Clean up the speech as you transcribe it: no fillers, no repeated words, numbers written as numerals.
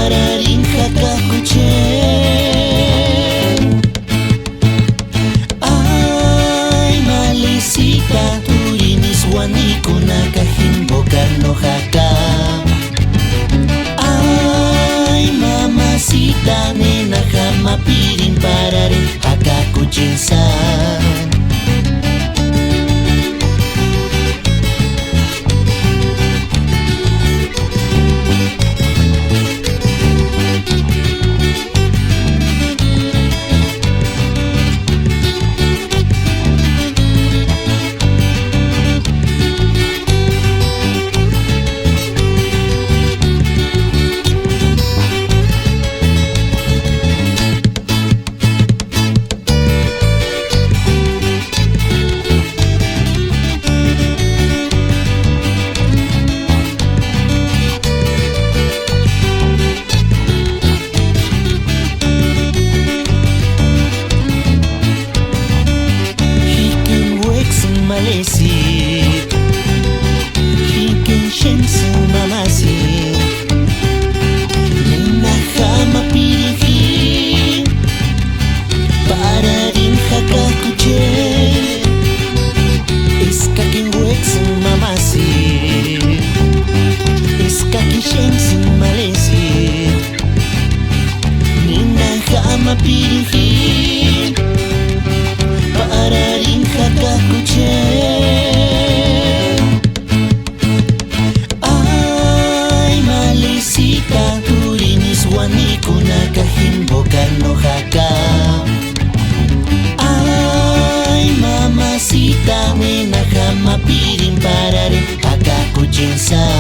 pararin hakakuchen. Ay, malecita, turinis wanikuna kahimbokan no haka. Ay, mamacita, nena hamapirin pararin hakakuchensan. Malesit, hikin shensu mamasit, nena hamapirin pararin hakakuchen. Iskakin weksu mamasit, iskakin shensu malesit, nena hamapirin pararin hakakuchen. Ay, malecita, turinis wanikuna kahimbokan no haka. Ay, mamacita, nena hamapirin pararin hakakuchensan.